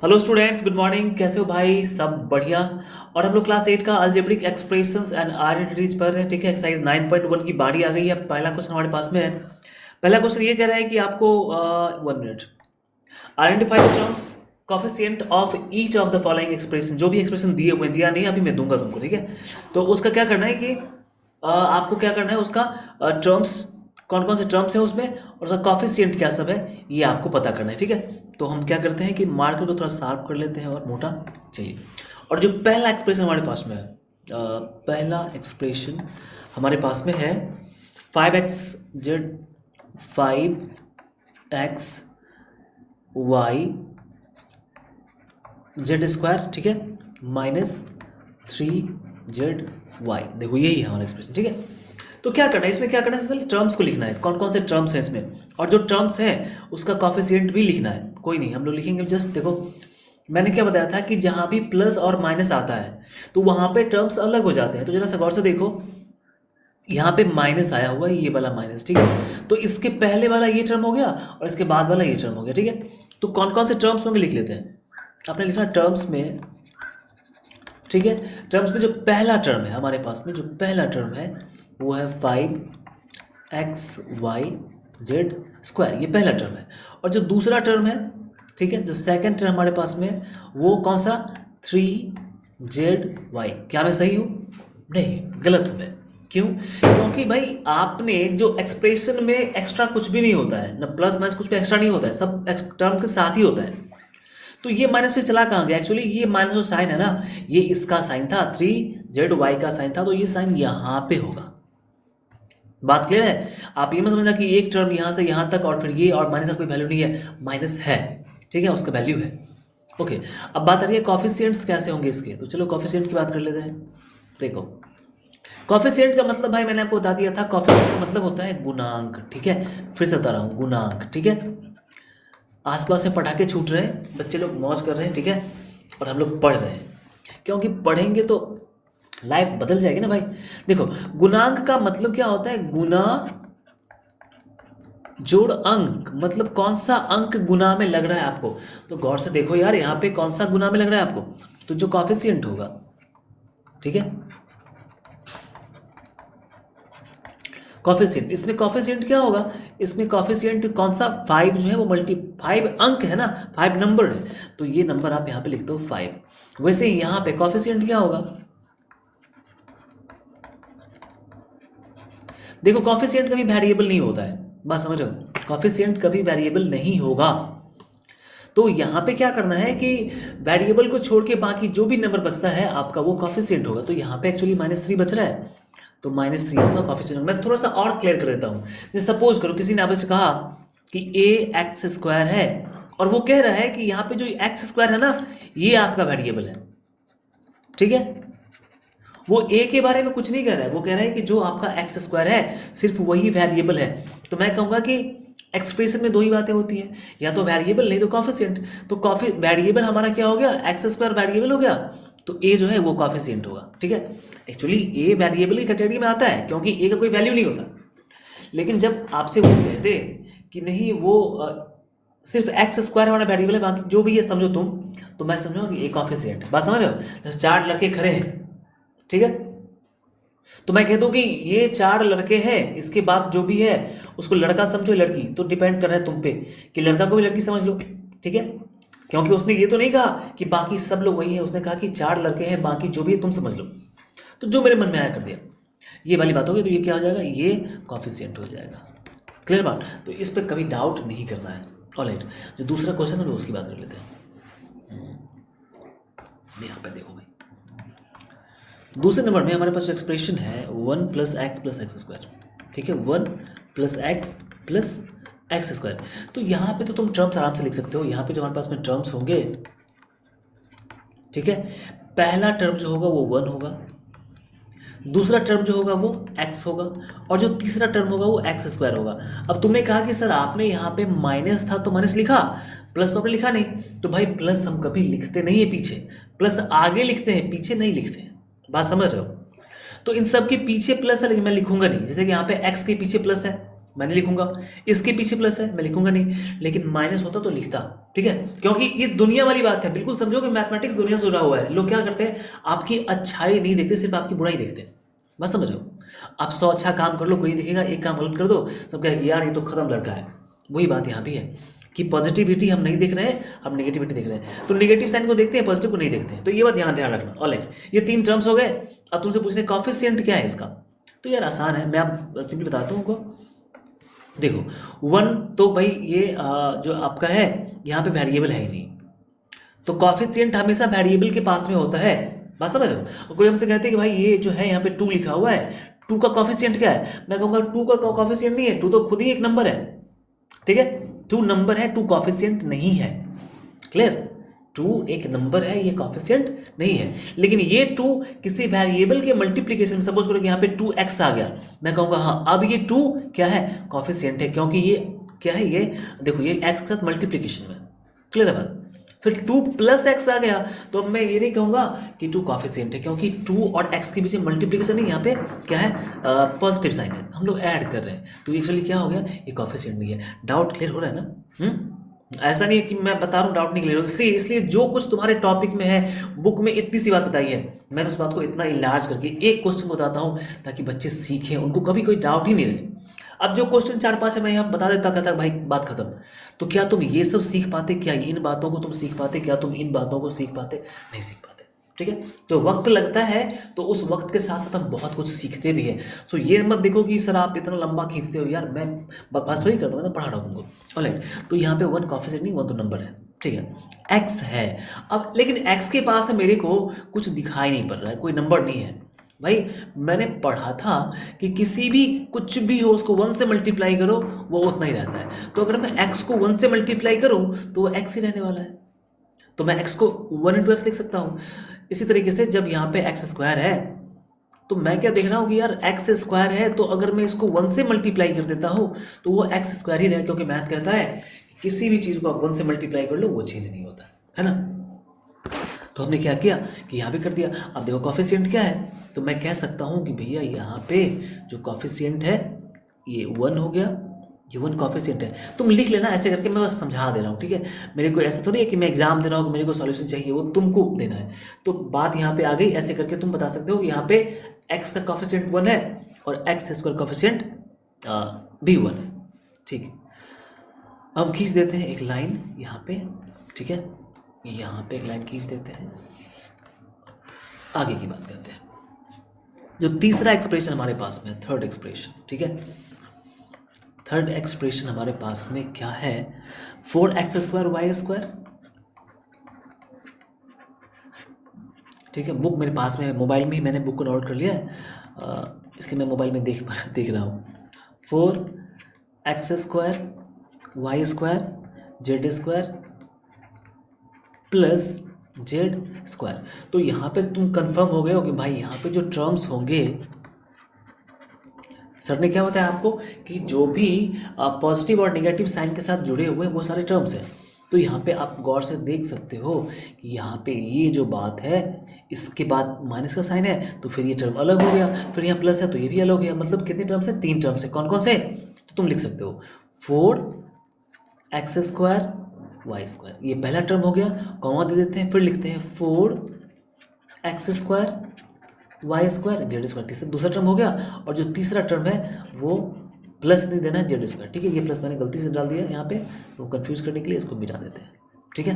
Hello students, good morning. कैसे हो भाई? सब बढ़िया। और हम लोग क्लास 8 का अलजेब्रिक एक्सप्रेशंस एंड आइडेंटिटीज पढ़ रहे हैं। ठीक है, एक्सरसाइज 9.1 की बारी आ गई है। पहला क्वेश्चन हमारे पास में है। पहला क्वेश्चन ये कह रहा है कि आपको 1 minute, identify the terms coefficient of each of the following expression. जो भी एक्सप्रेशन दिए हुए दिया नहीं, अभी मैं दूंगा तुमको। ठीक है, तो उसका क्या करना है कि आपको क्या करना है, उसका टर्म्स कौन कौन से टर्म्स हैं उसमें और उसका कॉफिशिएंट क्या सब है, ये आपको पता करना है। ठीक है, तो हम क्या करते हैं कि मार्कर को थोड़ा शार्प कर लेते हैं और मोटा चाहिए। और जो पहला एक्सप्रेशन हमारे पास में है, पहला एक्सप्रेशन हमारे पास में है 5xz 5xy जेड स्क्वायर, ठीक है, -3zy। देखो यही है हमारा एक्सप्रेशन। ठीक है, तो क्या करना है इसमें, क्या करना है, सबसे टर्म्स को लिखना है, कौन कौन से टर्म्स हैं इसमें, और जो टर्म्स हैं उसका कॉफिशिएंट भी लिखना है। कोई नहीं, हम लोग लिखेंगे। जस्ट देखो, मैंने क्या बताया था कि जहाँ भी प्लस और माइनस आता है तो वहाँ पे टर्म्स अलग हो जाते हैं। तो जरा सा गौर से देखो, यहाँ पे माइनस आया हुआ है, ये वाला माइनस। ठीक है, तो इसके पहले वाला ये टर्म हो गया और इसके बाद वाला ये टर्म हो गया। ठीक है, तो कौन कौन से टर्म्स होंगे लिख लेते हैं। आपने लिखना टर्म्स में। ठीक है, टर्म्स में जो पहला टर्म है हमारे पास में, जो पहला टर्म है वो है 5xy z²। ये पहला टर्म है। और जो दूसरा टर्म है, ठीक है, जो सेकंड टर्म हमारे पास में है, वो कौन सा, 3zy। क्या मैं सही हूँ? नहीं, गलत हूँ मैं। क्यों? क्योंकि भाई आपने जो एक्सप्रेशन में एक्स्ट्रा कुछ भी नहीं होता है ना, प्लस माइनस कुछ भी एक्स्ट्रा नहीं होता है, सब टर्म के साथ ही होता है। तो ये माइनस पे चला कहाँ गया? एक्चुअली ये माइनस जो साइन है ना, ये इसका साइन था, 3zy का साइन था, तो ये साइन यहाँ पे होगा। बात क्लियर है? आप ये मत समझना कि एक टर्म यहाँ से यहाँ तक और फिर ये और माइनस का कोई वैल्यू नहीं है। माइनस है, ठीक है, उसका वैल्यू है। ओके, अब बात आ रही है कॉफिशिएंट्स कैसे होंगे इसके। तो चलो कॉफिशिएंट की बात कर लेते हैं। देखो, कॉफिशिएंट का मतलब भाई मैंने आपको बता दिया था, कॉफिशिएंट का मतलब होता है गुणांक। ठीक है, फिर से बता रहा हूँ, गुणांक। ठीक है, आसपास में पटाखे छूट रहे हैं, बच्चे लोग मौज कर रहे हैं। ठीक है, और हम लोग पढ़ रहे हैं, क्योंकि पढ़ेंगे तो लाइफ बदल जाएगी ना भाई। देखो, गुणांक का मतलब क्या होता है? गुना जोड़ अंक, मतलब कौन सा अंक गुना में लग रहा है आपको। तो गौर से देखो यार, यहाँ पे कौन सा गुना में लग रहा है आपको, तो जो कॉफिशिएंट होगा। ठीक है, कॉफिशिएंट, इसमें कॉफिशिएंट क्या होगा, इसमें कॉफिशिएंट कौन सा, 5 जो है वो 5 अंक है ना, 5 नंबर है, तो ये नंबर आप यहाँ पे लिख दो 5। वैसे ही यहाँ पे कॉफिशिएंट क्या होगा, देखो कॉफिशिएंट कभी वेरिएबल नहीं होता है, बात समझ रहे हो, कॉफिशिएंट कभी वेरिएबल नहीं होगा। तो यहाँ पे क्या करना है कि वेरिएबल को छोड़ के बाकी जो भी नंबर बचता है आपका, वो कॉफिशिएंट होगा। तो यहाँ पे एक्चुअली -3 बच रहा है, तो -3 आपका कॉफिशिएंट। मैं थोड़ा सा और क्लियर कर देता हूँ। जैसे सपोज करो किसी ने आपसे कहा कि ax² है, और वो कह रहा है कि यहाँ पे जो x² है ना, ये आपका वेरिएबल है। ठीक है, वो ए के बारे में कुछ नहीं कह रहा है, वो कह रहा है कि जो आपका x² है सिर्फ वही वेरिएबल है। तो मैं कहूँगा कि एक्सप्रेशन में दो ही बातें होती हैं, या तो वेरिएबल नहीं तो कॉफिशिएंट। तो वेरिएबल हमारा क्या हो गया, x² वेरिएबल हो गया, तो ए जो है वो कॉफिशिएंट होगा। ठीक है, एक्चुअली ए वेरिएबल की कैटेगरी में आता है, क्योंकि ए का कोई वैल्यू नहीं होता। लेकिन जब आपसे वो कह दे कि नहीं वो सिर्फ x² वाला वेरिएबल है, बाकी जो भी है समझो तुम, तो मैं समझूंगा कि ए कॉफिशिएंट। बात समझ रहे हो? जैसे 4 लड़के खड़े हैं, ठीक है, तो मैं कह दूं कि ये 4 लड़के हैं, इसके बाद जो भी है उसको लड़का समझो लड़की, तो डिपेंड कर रहा है तुम पे कि लड़का को भी लड़की समझ लो। ठीक है, क्योंकि उसने ये तो नहीं कहा कि बाकी सब लोग वही है, उसने कहा कि 4 लड़के हैं, बाकी जो भी है तुम समझ लो। तो जो मेरे मन में आया कर दिया, ये वाली बात होगी, तो ये क्या हो जाएगा, ये कॉफिशिएंट हो जाएगा। क्लियर बात? तो इस पर कभी डाउट नहीं करना है। ऑलराइट, जो दूसरा क्वेश्चन है उसकी बात कर लेते हैं। यहाँ पे देखो भाई, दूसरे नंबर में हमारे पास जो एक्सप्रेशन है 1 + x + x²। ठीक है, 1 + x + x²। तो यहाँ पे तो तुम टर्म्स आराम से लिख सकते हो। यहाँ पे जो हमारे पास में टर्म्स होंगे, ठीक है, पहला टर्म जो होगा वो 1 होगा, दूसरा टर्म जो होगा वो x होगा, और जो तीसरा टर्म होगा वो x² होगा। अब तुमने कहा कि सर आपने यहाँ पे माइनस था तो माइनस लिखा, प्लस तो आपने लिखा नहीं। तो भाई प्लस हम कभी लिखते नहीं है पीछे, प्लस आगे लिखते हैं, पीछे नहीं लिखते हैं। बात समझ रहे हो? तो इन सब के पीछे प्लस है, लेकिन मैं लिखूंगा नहीं। जैसे कि यहाँ पे x के पीछे प्लस है, मैंने लिखूंगा। इसके पीछे प्लस है, मैं लिखूंगा नहीं, लेकिन माइनस होता तो लिखता, ठीक है, क्योंकि ये दुनिया वाली बात है। बिल्कुल समझो कि मैथमेटिक्स दुनिया से जुड़ा हुआ है। लोग क्या करते हैं, आपकी अच्छाई नहीं देखते, सिर्फ आपकी बुराई देखते हैं। बस समझ लो, आप 100 अच्छा काम कर लो, कोई दिखेगा, एक काम गलत कर दो, सब कहेगा यार ये तो खत्म लड़का है। वही बात यहाँ भी है कि पॉजिटिविटी हम नहीं देख रहे हैं, हम नेगेटिविटी देख रहे हैं। तो नेगेटिव साइन को देखते हैं, पॉजिटिव को नहीं देखते हैं। तो ये बात ध्यान रखना। ऑलराइट, ये 3 टर्म्स हो गए। अब तुमसे पूछने कॉफिशिएंट क्या है इसका, तो यार आसान है, मैं आप सिंपली बताता हूँ आपको। देखो 1 तो भाई ये जो आपका है यहाँ पे वेरिएबल है ही नहीं, तो कॉफिशिएंट हमेशा वेरिएबल के पास में होता है। बात समझ लो। कोई हमसे कहते हैं कि भाई ये जो है यहाँ पे 2 लिखा हुआ है, 2 का कॉफिशिएंट क्या है, मैं कहूँगा 2 का कॉफिशिएंट नहीं है, 2 तो खुद ही एक नंबर है, ठीक है, 2 नंबर है, 2 कॉफिशिएंट नहीं है। क्लियर, 2 एक नंबर है, ये कॉफिशिएंट नहीं है। लेकिन ये 2 किसी वेरिएबल के मल्टीप्लिकेशन में, सपोज करो कि यहाँ पे 2x आ गया, मैं कहूँगा हाँ अब ये 2 क्या है, कॉफिशिएंट है, क्योंकि ये क्या है, ये देखो ये x के साथ मल्टीप्लिकेशन में। क्लियर है बात। फिर 2 प्लस एक्स आ गया, तो अब मैं ये नहीं कहूँगा कि 2 कॉफिशिएंट है, क्योंकि 2 और x के बीच में मल्टीप्लिकेशन नहीं, यहाँ पे क्या है, पॉजिटिव साइन है, हम लोग ऐड कर रहे हैं, तो एक्चुअली क्या हो गया, ये कॉफिशिएंट नहीं है। डाउट क्लियर हो रहा है ना? ऐसा नहीं है कि मैं बता रहा हूँ डाउट नहीं क्लियर हो, इसलिए जो कुछ तुम्हारे टॉपिक में है, बुक में इतनी सी बात बताई है, मैंने उस बात को इतना इलाज करके एक क्वेश्चन बताता हूँ ताकि बच्चे सीखें, उनको कभी कोई डाउट ही नहीं रहे। अब जो क्वेश्चन 4-5 है मैं यहाँ बता देता, कहता भाई बात खत्म। तो क्या तुम ये सब सीख पाते, क्या इन बातों को तुम सीख पाते, क्या तुम इन बातों को सीख पाते, नहीं सीख पाते, ठीक है। तो वक्त लगता है, तो उस वक्त के साथ साथ हम बहुत कुछ सीखते भी हैं। सो ये मत देखो कि सर आप इतना लंबा खींचते हो, यार मैं बकवास थोड़ी करता हूँ, मैं तो पढ़ा रहा हूँ तुमको। ऑलराइट, तो यहाँ पे 1 कॉफिशिएंट नहीं, 1 तो नंबर है, ठीक है, एक्स है। अब लेकिन एक्स के पास मेरे को कुछ दिखाई नहीं पड़ रहा है, कोई नंबर नहीं है। भाई मैंने पढ़ा था कि किसी भी कुछ भी हो उसको 1 से मल्टीप्लाई करो वो उतना ही रहता है। तो अगर मैं x को 1 से मल्टीप्लाई करूं तो वो x ही रहने वाला है, तो मैं x को 1 इंटू एक्स लिख सकता हूं। इसी तरीके से जब यहाँ पे एक्स स्क्वायर है, तो मैं क्या देख रहा हूँ कि यार एक्स स्क्वायर है, तो अगर मैं इसको 1 से मल्टीप्लाई कर देता हूँ तो वो एक्स स्क्वायर ही रहे, क्योंकि मैथ कहता है कि किसी भी चीज़ को आप 1 से मल्टीप्लाई कर लो वो चेंज नहीं होता है ना। तो हमने क्या किया कि यहाँ पे कर दिया। अब देखो कॉफिशिएंट क्या है, तो मैं कह सकता हूँ कि भैया यहाँ पे जो कॉफिशिएंट है ये 1 हो गया, ये 1 कॉफिशिएंट है। तुम लिख लेना ऐसे करके, मैं बस समझा दे रहा हूँ, ठीक है। मेरे को ऐसा थोड़ी है कि मैं एग्जाम दे रहा हूँ कि मेरे को सॉल्यूशन चाहिए, वो तुमको देना है। तो बात यहाँ पे आ गई, ऐसे करके तुम बता सकते हो कि यहाँ पे एक्स का कॉफिशिएंट 1 है और एक्स स्क्वायर कॉफिशिएंट भी 1 है, ठीक है। अब खींच देते हैं एक लाइन यहाँ पे, ठीक है, यहाँ पे एक लाइन खींच देते हैं, आगे की बात करते हैं। जो तीसरा एक्सप्रेशन हमारे पास में है, थर्ड एक्सप्रेशन, ठीक है, थर्ड एक्सप्रेशन हमारे पास में क्या है, 4x स्क्वायर वाई स्क्वायर, ठीक है। बुक मेरे पास में है, मोबाइल में ही मैंने बुक को डाउनलोड कर लिया है, इसलिए मैं मोबाइल में देख रहा हूँ। 4x square Y square Z square plus Z square. तो यहाँ पे तुम कंफर्म हो गए हो कि भाई यहाँ पे जो टर्म्स होंगे, सर ने क्या बताया आपको कि जो भी पॉजिटिव और नेगेटिव साइन के साथ जुड़े हुए हैं वो सारे टर्म्स हैं। तो यहाँ पे आप गौर से देख सकते हो कि यहाँ पे ये जो बात है, इसके बाद माइनस का साइन है, तो फिर ये टर्म अलग हो गया, फिर यहाँ प्लस है तो ये भी अलग हो गया। मतलब कितने टर्म्स है, 3 टर्म्स है। कौन कौन से, तो तुम लिख सकते हो 4x स्क्वायर वाई स्क्वायर, ये पहला टर्म हो गया, कॉमा दे देते हैं, फिर लिखते हैं 4x square Y square Z square, तीसरा दूसरा टर्म हो गया। और जो तीसरा टर्म है वो प्लस नहीं देना है, जेड स्क्वायर, ठीक है। ये प्लस मैंने गलती से डाल दिया यहाँ पे, तो कंफ्यूज करने के लिए इसको मिटा देते हैं, ठीक है।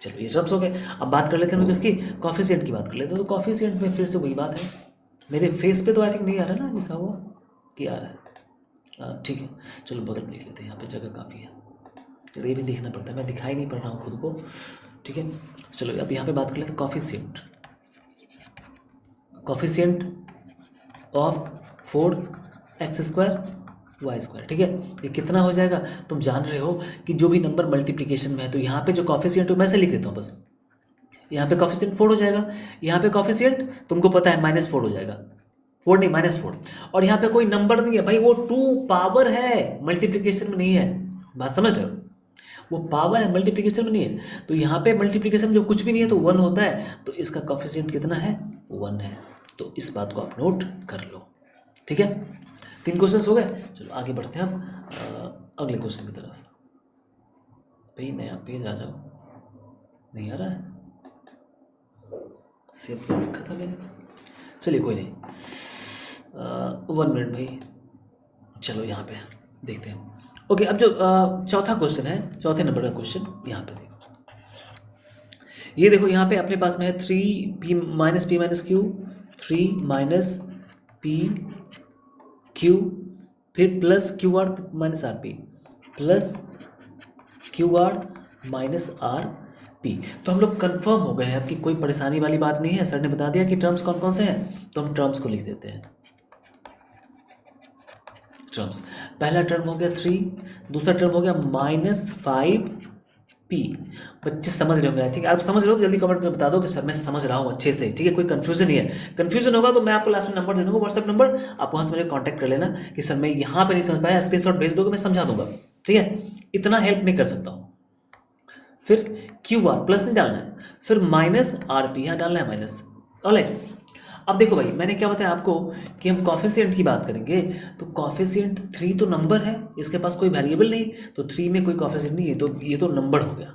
चलो ये टर्म्स हो गए। अब बात कर लेते हैं हम किसकी, कॉफिशिएंट की बात कर लेते हैं। तो कॉफिशिएंट में फिर से वही बात है, मेरे फेस पे तो आई थिंक नहीं आ रहा ना लिखा हुआ, कि आ रहा है, ठीक है। चलो बगल में लिख लेते हैं, यहाँ पे जगह काफ़ी है, चलो ये भी देखना पड़ता है, मैं दिखाई नहीं पड़ रहा हूँ खुद को, ठीक है। चलो अब यहाँ पे बात कर लेते हैं coefficient, coefficient of 4x square Y square, ठीक है। ये कितना हो जाएगा, तुम जान रहे हो कि जो भी नंबर मल्टीप्लिकेशन में है, तो यहाँ पे जो कॉफिशिएंट है मैं से लिख देता हूँ बस, यहाँ पे कॉफिशिएंट 4 हो जाएगा, यहाँ पे कॉफिशिएंट तुमको पता है -4 हो जाएगा, 4 नहीं -4, और यहाँ पे कोई नंबर नहीं है भाई, वो 2 पावर है, मल्टीप्लिकेशन में नहीं है। बात समझ रहे हो, वो पावर है, मल्टीप्लिकेशन में नहीं है। तो यहाँ पे मल्टीप्लिकेशन में जब कुछ भी नहीं है तो 1 होता है, तो इसका कॉफिशिएंट कितना है, 1 है। तो इस बात को आप नोट कर लो, ठीक है। 3 क्वेश्चन हो गए। चलो आगे बढ़ते हैं हम अगले क्वेश्चन की तरफ। भाई नया पेज आ जाओ, नहीं आ रहा है, सेव कर रखा था मैंने। चलिए कोई नहीं, 1 मिनट भाई। चलो यहाँ पे देखते हैं। ओके, अब जो चौथा क्वेश्चन है, चौथे नंबर का क्वेश्चन यहाँ पे देखो। ये देखो यहाँ पे अपने पास में है 3p minus P minus Q, 3 minus P Q, फिर plus Q R minus R P, plus Q R minus R P. तो हम लोग कंफर्म हो गए हैं अब कि कोई परेशानी वाली बात नहीं है। सर ने बता दिया कि टर्म्स कौन कौन से हैं, तो हम टर्म्स को लिख देते हैं। टर्म्स, पहला टर्म हो गया 3, दूसरा टर्म हो गया -5p। बच्चे समझ रहे होंगे, आई थिंक आप समझ रहे हो तो जल्दी कमेंट में बता दो कि सर मैं समझ रहा हूँ अच्छे से, ठीक है, कोई कंफ्यूजन नहीं है। कंफ्यूजन होगा तो मैं आपको लास्ट में नंबर दे दूँगा, व्हाट्सएप नंबर, आप वहाँ से मुझे कॉन्टैक्ट कर लेना कि सर मैं यहाँ पे नहीं समझ पाया, स्क्रीनशॉट भेज दोगे, मैं समझा दूंगा, ठीक है। इतना हेल्प नहीं कर सकता हूँ। फिर क्यू आर प्लस नहीं डालना है, फिर माइनस आर पी यहाँ डालना है माइनस। ऑलराइट, अब देखो भाई मैंने क्या बताया आपको कि हम कॉफिशिएंट की बात करेंगे, तो कॉफिशिएंट 3 तो नंबर है, इसके पास कोई वेरिएबल नहीं, तो 3 में कोई कॉफिशिएंट नहीं है, तो ये तो नंबर हो गया।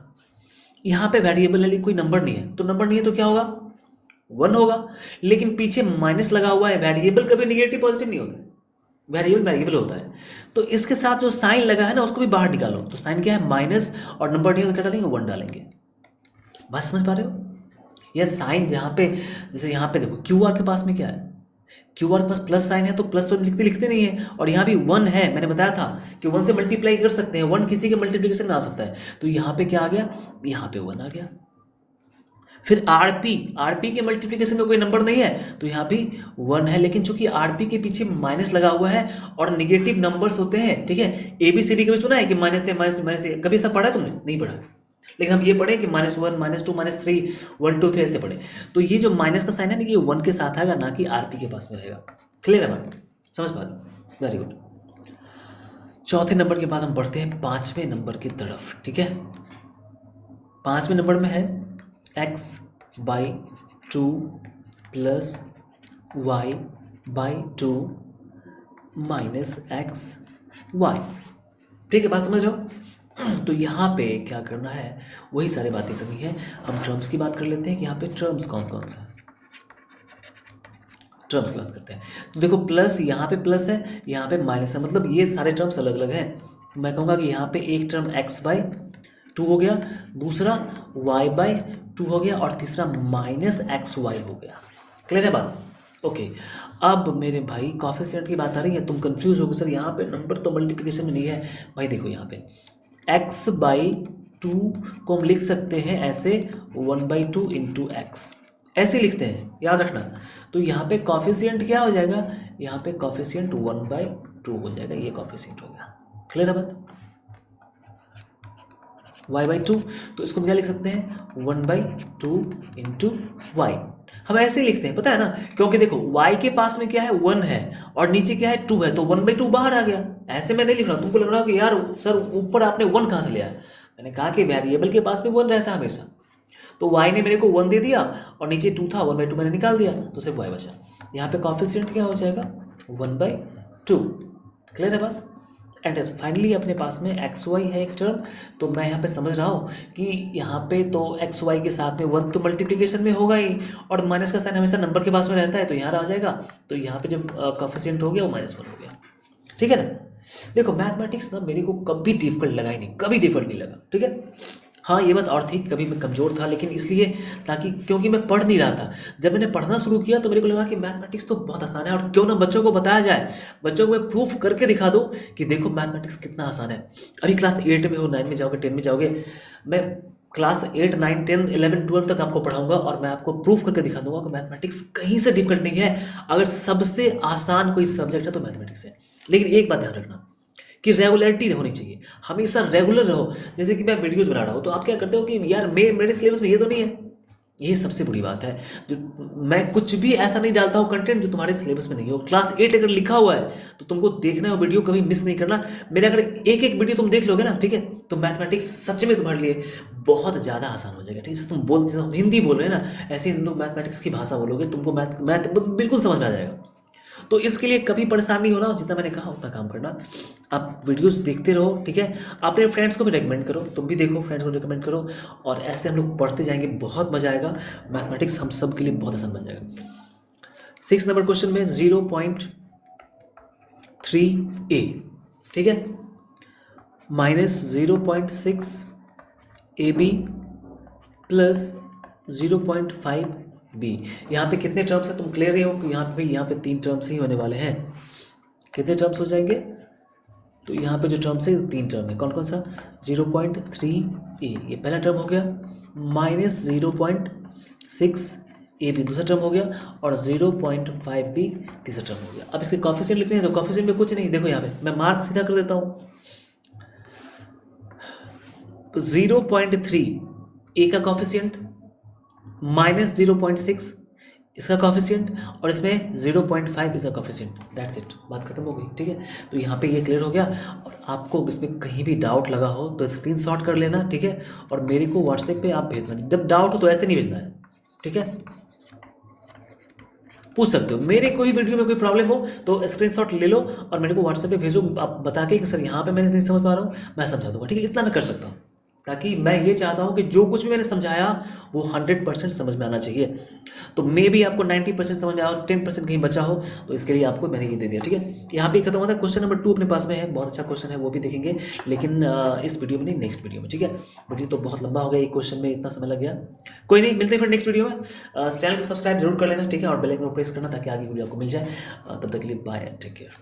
यहाँ पे वेरिएबल है लेकिन कोई नंबर नहीं है, तो नंबर नहीं है तो क्या होगा, 1 होगा। लेकिन पीछे माइनस लगा हुआ है, वेरिएबल कभी निगेटिव पॉजिटिव नहीं होता, वेरिएबल वेरिएबल होता है। तो इसके साथ जो साइन लगा है ना उसको भी बाहर निकालो, तो साइन क्या है माइनस, और नंबर नहीं है तो क्या डालेंगे, 1 डालेंगे। बस समझ पा रहे हो, यह साइन जहाँ पे, जैसे यहाँ पे देखो क्यू आर के पास में क्या है, क्यू आर के पास प्लस साइन है, तो प्लस तो लिखते लिखते नहीं है, और यहाँ भी 1 है, मैंने बताया था कि 1 से मल्टीप्लाई कर सकते हैं, 1 किसी के मल्टीप्लिकेशन में आ सकता है, तो यहाँ पे क्या आ गया, यहाँ पे 1 आ गया। फिर आरपी के मल्टीप्लिकेशन में कोई नंबर नहीं है, तो यहाँ भी 1 है, लेकिन चूंकि आरपी के पीछे माइनस लगा हुआ है और निगेटिव नंबर्स होते हैं, ठीक है। ABCD कभी सुना है कि माइनस से माइनस माइनस से, कभी ऐसा पढ़ा है तुमने, नहीं पढ़ा, लेकिन हम ये पढ़े कि -1 -2 -3 1 2 3 ऐसे पढ़े। तो ये जो माइनस का साइन है ना, ये 1 के साथ आएगा, ना कि आरपी के पास में रहेगा। क्लियर है बात, समझ पा रहे हो, वेरी गुड। चौथे नंबर के बाद हम बढ़ते हैं 5वें नंबर की तरफ, ठीक है। 5वें नंबर में है x/2 plus y/2 minus xy, ठीक है, बात समझ रहे हो। तो यहाँ पे क्या करना है, वही सारी बातें करनी है। हम टर्म्स की बात कर लेते हैं कि यहाँ पे टर्म्स कौन कौन सा है, टर्म्स की बात करते हैं। तो देखो प्लस, यहाँ पे प्लस है, यहाँ पे माइनस है, मतलब ये सारे टर्म्स अलग अलग हैं। मैं कहूँगा कि यहाँ पे एक टर्म x/2 हो गया, दूसरा y/2 हो गया, और तीसरा -xy हो गया। क्लियर है बात, ओके। अब मेरे भाई कॉफिशिएंट की बात आ रही है, तुम कंफ्यूज हो गए सर यहाँ पे नंबर तो मल्टीप्लिकेशन में नहीं है। भाई देखो यहाँ पे x/2 को हम लिख सकते हैं ऐसे 1/2 इंटू एक्स, ऐसे लिखते हैं, याद रखना। तो यहाँ पे कॉफिशिएंट क्या हो जाएगा, यहाँ पे कॉफिशिएंट 1/2 हो जाएगा, ये कॉफिशिएंट हो गया। क्लियर है बात, y/2, तो इसको क्या लिख सकते हैं 1/2 इंटू वाई। हम ऐसे ही लिखते हैं, पता है ना, क्योंकि देखो y के पास में क्या है 1 है और नीचे क्या है 2 है, तो 1/2 बाहर आ गया। ऐसे मैं नहीं लिख रहा, तुमको लग रहा हो कि यार सर ऊपर आपने 1 कहाँ से लिया है। मैंने कहा कि वेरिएबल के पास में 1 रहता है हमेशा, तो y ने मेरे को 1 दे दिया और नीचे 2 था, 1/2 मैंने निकाल दिया, तो सिर्फ y बचा। यहाँ पे कॉफिशिएंट क्या हो जाएगा 1/2। क्लियर है बात। एंड फाइनली अपने पास में xy है एक टर्म, तो मैं यहाँ पे समझ रहा हूँ कि यहाँ पे तो xy के साथ में 1 तो मल्टीप्लिकेशन में होगा ही, और माइनस का साइन हमेशा नंबर के पास में रहता है, तो यहाँ आ जाएगा। तो यहाँ पे जब कॉफिशिएंट हो गया वो -1 हो गया, ठीक है ना। देखो मैथमेटिक्स ना मेरे को कभी डिफिकल्ट लगा ही नहीं, कभी डिफिकल्ट नहीं लगा, ठीक है। हाँ ये बात और थी, कभी मैं कमज़ोर था, लेकिन इसलिए ताकि क्योंकि मैं पढ़ नहीं रहा था। जब मैंने पढ़ना शुरू किया तो मेरे को लगा कि मैथमेटिक्स तो बहुत आसान है, और क्यों ना बच्चों को बताया जाए, बच्चों को मैं प्रूफ करके दिखा दूँ कि देखो मैथमेटिक्स कितना आसान है। अभी क्लास 8 में हो, 9 में जाओगे, 10 में जाओगे, मैं क्लास 8 9 10 11 12 तक आपको पढ़ाऊंगा, और मैं आपको प्रूफ करके दिखा दूंगा कि मैथमेटिक्स कहीं से डिफिकल्ट नहीं है। अगर सबसे आसान कोई सब्जेक्ट है तो मैथमेटिक्स है। लेकिन एक बात ध्यान रखना कि रेगुलरिटी होनी चाहिए, हमेशा रेगुलर रहो। जैसे कि मैं वीडियोज बना रहा हूँ तो आप क्या करते हो कि यार मेरे सिलेबस में ये तो नहीं है, ये सबसे बुरी बात है। जो मैं कुछ भी ऐसा नहीं डालता हूँ कंटेंट जो तुम्हारे सिलेबस में नहीं हो। क्लास 8 अगर लिखा हुआ है तो तुमको देखना है वो वीडियो, कभी मिस नहीं करना। मेरे अगर एक एक वीडियो तुम देख लोगे ना, ठीक है, तो मैथमेटिक्स सच में तुम्हारे लिए बहुत ज़्यादा आसान हो जाएगा। ठीक है, तुम बोल, हिंदी बोल रहे हैं ना, ऐसे ही तुम लोग मैथमेटिक्स की भाषा बोलोगे, तुमको मैथ बिल्कुल समझ में आ जाएगा। तो इसके लिए कभी परेशान नहीं होना, जितना मैंने कहा उतना काम करना। आप वीडियोस देखते रहो, ठीक है। अपने फ्रेंड्स को भी रेकमेंड करो, तुम भी देखो, फ्रेंड्स को रेकमेंड करो, और ऐसे हम लोग पढ़ते जाएंगे, बहुत मजा आएगा। मैथमेटिक्स हम सब के लिए बहुत आसान बन जाएगा। 6 नंबर क्वेश्चन में 0.3a, ठीक है, माइनस 0.6 AB प्लस 0.5B। यहाँ पे कितने टर्म्स हैं, तुम क्लियर ही हो कि यहाँ पे 3 टर्म्स ही होने वाले हैं। कितने टर्म्स हो जाएंगे, तो यहाँ पे जो टर्म्स है 3 टर्म है। कौन कौन सा, 0.3a ये पहला टर्म हो गया, माइनस 0.6ab दूसरा टर्म हो गया, और 0.5b तीसरा टर्म हो गया। अब इसके कॉफिशिएंट लिखने हैं, तो कॉफिशिएंट में कुछ नहीं, देखो यहाँ पे मैं मार्क सीधा कर देता हूँ। 0.3 ए का कॉफिशिएंट, माइनस 0.6 इसका कॉफिशिएंट, और इसमें 0.5 इसका कॉफिशिएंट, दैट्स इट, बात खत्म हो गई, ठीक है। तो यहाँ पे ये क्लियर हो गया। और आपको इसमें कहीं भी डाउट लगा हो तो स्क्रीनशॉट कर लेना, ठीक है, और मेरे को व्हाट्सएप पे आप भेजना। जब डाउट हो तो ऐसे नहीं भेजना है, ठीक है, पूछ सकते हो। मेरे कोई वीडियो में कोई प्रॉब्लम हो तो स्क्रीनशॉट ले लो और मेरे को व्हाट्सएप पे भेजो, आप बता के कि सर यहाँ पे मैं नहीं समझ पा रहा हूँ, मैं समझा दूंगा, ठीक है। इतना मैं कर सकता हूँ, ताकि मैं ये चाहता हूँ कि जो कुछ भी मैंने समझाया वो 100% समझ में आना चाहिए। तो मे भी आपको 90% समझ में आया और 10% कहीं बचा हो, तो इसके लिए आपको मैंने ये दे दिया, ठीक है। यहाँ पे खत्म होता है। क्वेश्चन नंबर 2 अपने पास में है, बहुत अच्छा क्वेश्चन है, वो भी देखेंगे, लेकिन इस वीडियो में नहीं, नेक्स्ट वीडियो में, ठीक है। वीडियो तो बहुत लंबा हो गया, एक क्वेश्चन में इतना समय लग गया, कोई नहीं, मिलते हैं फिर नेक्स्ट वीडियो में। चैनल को सब्सक्राइब जरूर कर लेना, ठीक है, और बेल आइकन को प्रेस करना ताकि आगे वीडियो आपको मिल जाए। तब तक के लिए बाय एंड टेक केयर।